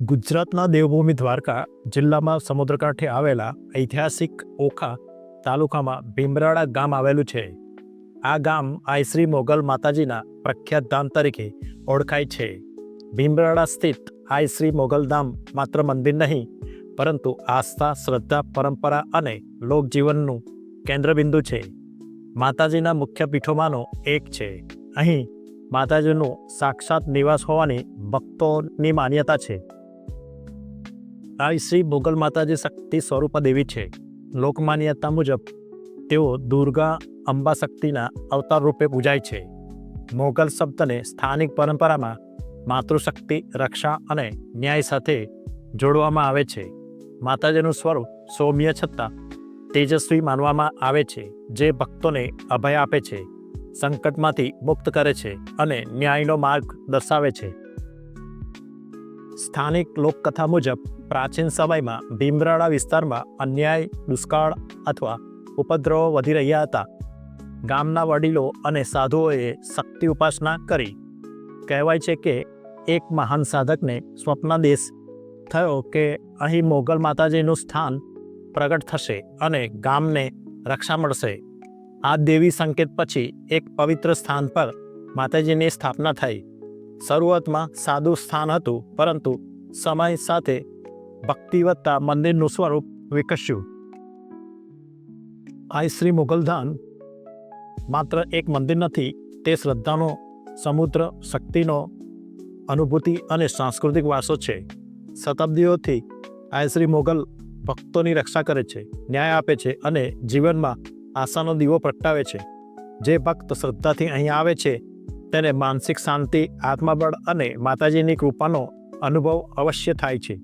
ગુજરાતના દેવભૂમિ દ્વારકા જિલ્લામાં સમુદ્રકાંઠે આવેલા ઐતિહાસિક ઓખા તાલુકામાં ભીમરાળા ગામ આવેલું છે. આ ગામ આઈ મોગલ માતાજીના પ્રખ્યાત ધામ તરીકે ઓળખાય છે. ભીમરાળા સ્થિત આઈ મોગલ ધામ માત્ર મંદિર નહીં, પરંતુ આસ્થા, શ્રદ્ધા, પરંપરા અને લોકજીવનનું કેન્દ્રબિંદુ છે. માતાજીના મુખ્ય પીઠોમાંનો એક છે. અહીં માતાજીનું સાક્ષાત નિવાસ હોવાની ભક્તોની માન્યતા છે. આઈ મોગલ માતાજી શક્તિ સ્વરૂપા દેવી છે. લોકમાન્યતા મુજબ તેઓ દુર્ગા અંબા શક્તિના અવતાર રૂપે પૂજાય છે. મોગલ શબ્દને સ્થાનિક પરંપરામાં માતૃશક્તિ, રક્ષા અને ન્યાય સાથે જોડવામાં આવે છે. માતાજીનું સ્વરૂપ સૌમ્ય છતાં તેજસ્વી માનવામાં આવે છે, જે ભક્તોને અભય આપે છે, સંકટમાંથી મુક્ત કરે છે અને ન્યાયનો માર્ગ દર્શાવે છે. સ્થાનિક લોકકથા મુજબ પ્રાચીન સમયમાં ભીમરાળા વિસ્તારમાં અન્યાય, દુષ્કાળ અથવા ઉપદ્રવો વધી રહ્યા હતા. ગામના વડીલો અને સાધુઓએ શક્તિ ઉપાસના કરી. કહેવાય છે કે એક મહાન સાધકને સ્વપ્નાદેશ થયો કે અહીં મોગલ માતાજીનું સ્થાન પ્રગટ થશે અને ગામને રક્ષા મળશે. આ દેવી સંકેત પછી એક પવિત્ર સ્થાન પર માતાજીની સ્થાપના થઈ. શરૂઆતમાં સાદું સ્થાન હતું, પરંતુ સમય સાથે ભક્તિ વધતા મંદિરનું સ્વરૂપ વિકસ્યું. આઈ મોગલ ધામ માત્ર એક મંદિર નથી, તે શ્રદ્ધાનો સમુદ્ર, શક્તિનો અનુભૂતિ અને સાંસ્કૃતિક વારસો છે. શતાબ્દીઓથી આઈ મોગલ ભક્તોની રક્ષા કરે છે, ન્યાય આપે છે અને જીવનમાં આશાનો દીવો પ્રગટાવે છે. જે ભક્ત શ્રદ્ધાથી અહીં આવે છે તેને માનસિક શાંતિ, આત્મબળ અને માતાજીની કૃપાનો અનુભવ અવશ્ય થાય છે.